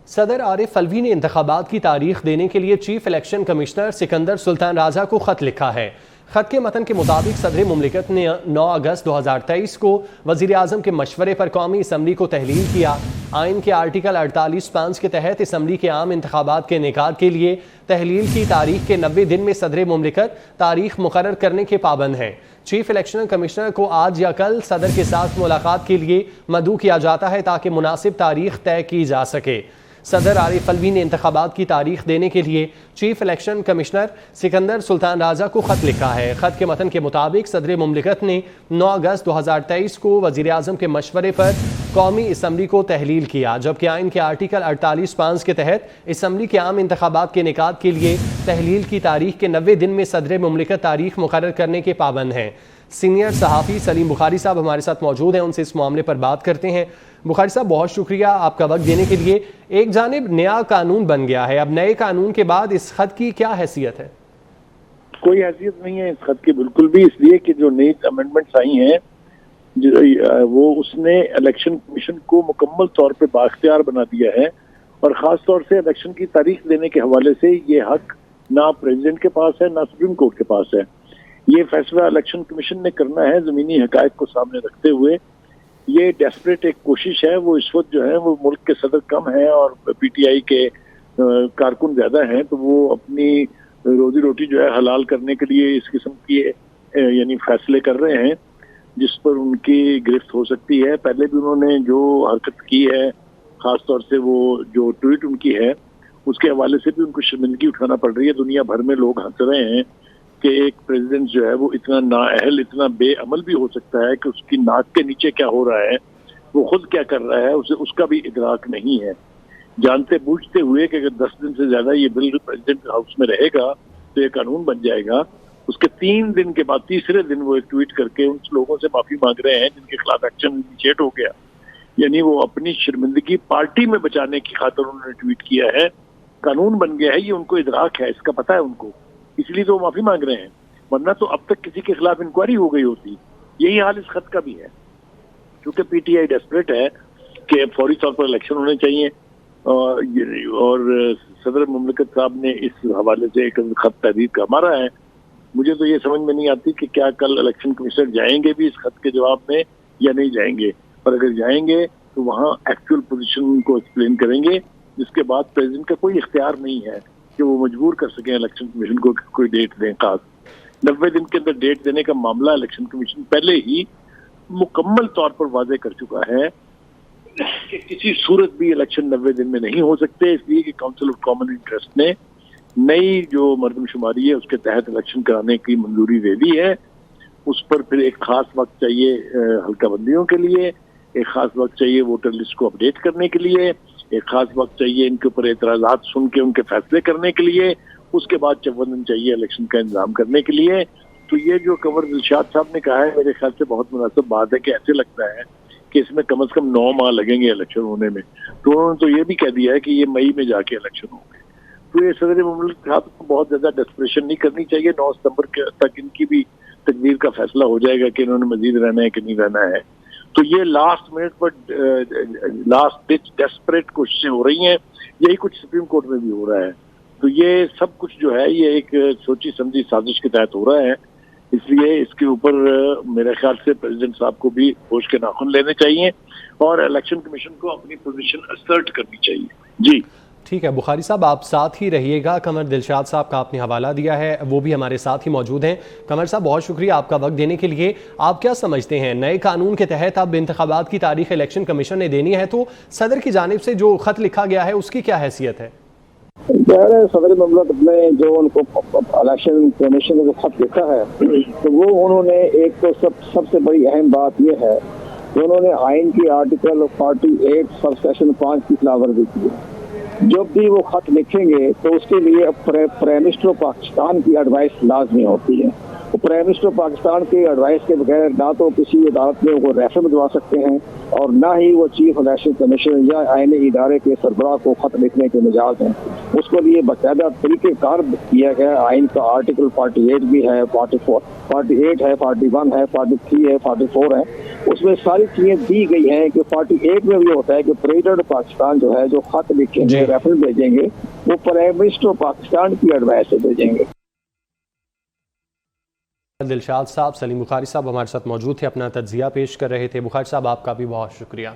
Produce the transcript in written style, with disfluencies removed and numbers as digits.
صدر عارف الوی نے انتخابات کی تاریخ دینے کے لیے چیف الیکشن کمشنر سکندر سلطان رازا کو خط لکھا ہے۔ خط کے متن کے مطابق صدر مملکت نے 9 اگست 2023 کو وزیر اعظم کے مشورے پر قومی اسمبلی کو تحلیل کیا۔ آئین کے آرٹیکل 48(5) کے تحت اسمبلی کے عام انتخابات کے انعقاد کے لیے تحلیل کی تاریخ کے 90 دن میں صدر مملکت تاریخ مقرر کرنے کے پابند ہیں۔ چیف الیکشن کمشنر کو آج یا کل صدر کے ساتھ ملاقات کے لیے مدعو کیا جاتا ہے تاکہ مناسب تاریخ طے کی جا سکے۔ صدر عارف الوی نے انتخابات کی تاریخ دینے کے لیے چیف الیکشن کمشنر سکندر سلطان رازا کو خط لکھا ہے۔ خط کے متن کے مطابق صدر مملکت نے 9 اگست 2023 کو وزیر اعظم کے مشورے پر قومی اسمبلی کو تحلیل کیا، جبکہ آئین کے آرٹیکل 48(5) کے تحت اسمبلی کے عام انتخابات کے انعقاد کے لیے تحلیل کی تاریخ کے 90 دن میں صدر مملکت تاریخ مقرر کرنے کے پابند ہیں۔ سینئر صحافی سلیم بخاری صاحب ہمارے ساتھ موجود ہیں، ان سے اس معاملے پر بات کرتے ہیں۔ بخاری صاحب، بہت شکریہ آپ کا وقت دینے کے لیے۔ ایک جانب نیا قانون بن گیا ہے، اب نئے قانون کے بعد اس خط کی کیا حیثیت ہے؟ کوئی حیثیت نہیں ہے اس خط کی بالکل بھی، اس لیے کہ جو نئی امینڈمنٹس آئی ہیں وہ اس نے الیکشن کمیشن کو مکمل طور پہ بااختیار بنا دیا ہے، اور خاص طور سے الیکشن کی تاریخ دینے کے حوالے سے یہ حق نہ پریزیڈنٹ کے پاس ہے نہ سپریم کورٹ کے پاس ہے۔ یہ فیصلہ الیکشن کمیشن نے کرنا ہے زمینی حقائق کو سامنے رکھتے ہوئے۔ یہ ڈیسپریٹ ایک کوشش ہے، وہ اس وقت جو ہے وہ ملک کے صدر کم ہیں اور پی ٹی آئی کے کارکن زیادہ ہیں، تو وہ اپنی روزی روٹی جو ہے حلال کرنے کے لیے اس قسم کی یعنی فیصلے کر رہے ہیں جس پر ان کی گرفت ہو سکتی ہے۔ پہلے بھی انہوں نے جو حرکت کی ہے، خاص طور سے وہ جو ٹویٹ ان کی ہے اس کے حوالے سے بھی ان کو شرمندگی اٹھانا پڑ رہی ہے۔ دنیا بھر میں لوگ ہنس رہے ہیں کہ ایک پریزیڈنٹ جو ہے وہ اتنا نااہل، اتنا بے عمل بھی ہو سکتا ہے کہ اس کی ناک کے نیچے کیا ہو رہا ہے، وہ خود کیا کر رہا ہے، اسے اس کا بھی ادراک نہیں ہے، جانتے بوجھتے ہوئے کہ اگر 10 دن سے زیادہ یہ بل پریزیڈنٹ ہاؤس میں رہے گا تو یہ قانون بن جائے گا۔ اس کے 3 دن کے بعد تیسرے دن وہ ایک ٹویٹ کر کے ان لوگوں سے معافی مانگ رہے ہیں جن کے خلاف ایکشن انیشیٹ ہو گیا، یعنی وہ اپنی شرمندگی پارٹی میں بچانے کی خاطر انہوں نے ٹویٹ کیا ہے۔ قانون بن گیا ہے، یہ ان کو ادراک ہے، اس کا پتہ ہے ان کو، اس لیے تو وہ معافی مانگ رہے ہیں، ورنہ تو اب تک کسی کے خلاف انکوائری ہو گئی ہوتی۔ یہی حال اس خط کا بھی ہے، کیونکہ پی ٹی آئی ڈیسپریٹ ہے کہ فوری طور پر الیکشن ہونے چاہیے، اور صدر مملکت صاحب نے اس حوالے سے ایک خط تحریر کا مارا ہے۔ مجھے تو یہ سمجھ میں نہیں آتی کہ کیا کل الیکشن کمشنر جائیں گے بھی اس خط کے جواب میں یا نہیں جائیں گے، اور اگر جائیں گے تو وہاں ایکچوئل پوزیشن کو ایکسپلین کریں گے، جس کے بعد پریزیڈنٹ کا کوئی اختیار نہیں ہے کہ وہ مجبور کر سکیں الیکشن کمیشن کو کہ کوئی ڈیٹ دیں خاص۔ 90 دن کے اندر ڈیٹ دینے کا معاملہ الیکشن کمیشن پہلے ہی مکمل طور پر واضح کر چکا ہے کہ کسی صورت بھی الیکشن 90 دن میں نہیں ہو سکتے، اس لیے کہ کونسل آف کامن انٹرسٹ نے نئی جو مردم شماری ہے اس کے تحت الیکشن کرانے کی منظوری دے دی ہے۔ اس پر پھر ایک خاص وقت چاہیے حلقہ بندیوں کے لیے، ایک خاص وقت چاہیے ووٹر لسٹ کو اپڈیٹ کرنے کے لیے، ایک خاص وقت چاہیے ان کے اوپر اعتراضات سن کے ان کے فیصلے کرنے کے لیے، اس کے بعد 54 دن چاہیے الیکشن کا انتظام کرنے کے لیے۔ تو یہ جو کنور دلشاد صاحب نے کہا ہے میرے خیال سے بہت مناسب بات ہے کہ ایسے لگتا ہے کہ اس میں کم از کم 9 ماہ لگیں گے الیکشن ہونے میں، تو انہوں نے تو یہ بھی کہہ دیا ہے کہ یہ مئی میں جا کے الیکشن ہوں گے۔ تو یہ صدر مملکت صاحب کو بہت زیادہ ڈسپریشن نہیں کرنی چاہیے، 9 ستمبر تک ان کی بھی تقدیر کا فیصلہ ہو جائے گا کہ انہوں نے مزید رہنا ہے کہ نہیں رہنا ہے۔ تو یہ لاسٹ منٹ پر لاسٹ ڈچ ڈیسپریٹ کوششیں ہو رہی ہیں، یہی کچھ سپریم کورٹ میں بھی ہو رہا ہے۔ تو یہ سب کچھ جو ہے یہ ایک سوچی سمجھی سازش کے تحت ہو رہا ہے، اس لیے اس کے اوپر میرے خیال سے پریزیڈنٹ صاحب کو بھی ہوش کے ناخن لینے چاہیے اور الیکشن کمیشن کو اپنی پوزیشن اسرٹ کرنی چاہیے۔ جی ٹھیک ہے بخاری صاحب، آپ ساتھ ہی رہیے گا۔ قمر دلشاد صاحب کا آپ نے حوالہ دیا ہے، وہ بھی ہمارے ساتھ ہی موجود ہیں۔ قمر صاحب، بہت شکریہ آپ کا وقت دینے کے لیے۔ آپ کیا سمجھتے ہیں نئے قانون کے تحت اب انتخابات کی تاریخ الیکشن کمیشن نے دینی ہے، تو صدر کی جانب سے جو خط لکھا گیا ہے اس کی کیا حیثیت ہے؟ صدر مملکت نے جو ان کو الیکشن کمیشن نے جو خط لکھا ہے تو وہ انہوں نے ایک تو سب سے بڑی اہم بات یہ ہے کہ انہوں نے آئین کی آرٹیکل 48 سب سیکشن 5 کی خلاف ورزی کی ہے۔ جب بھی وہ خط لکھیں گے تو اس کے لیے پرائم منسٹر پاکستان کی ایڈوائس لازمی ہوتی ہے۔ پرائم منسٹر پاکستان کی ایڈوائس کے بغیر نہ تو کسی عدالت میں وہ ریفر بجوا سکتے ہیں اور نہ ہی وہ چیف الیکشن کمیشن یا آئینی ادارے کے سربراہ کو خط لکھنے کے مجاز ہیں۔ اس کو لیے باقاعدہ طریقہ کار کیا گیا. آئین کا آرٹیکل 48 بھی ہے, 48 ہے, 41 ہے, 43 ہے, 44 ہے. اس میں ساری چیزیں دی گئی ہیں کہ 48 میں بھی ہوتا ہے کہ پریزیڈنٹ پاکستان جو ہے جو خط لکھیں گے, ریفرنس بھیجیں گے, وہ پرائم منسٹر پاکستان کی ایڈوائس سے بھیجیں گے. دلشاد صاحب, سلیم بخاری صاحب ہمارے ساتھ موجود تھے, اپنا تجزیہ پیش کر رہے تھے. بخاری صاحب آپ کا بھی بہت شکریہ.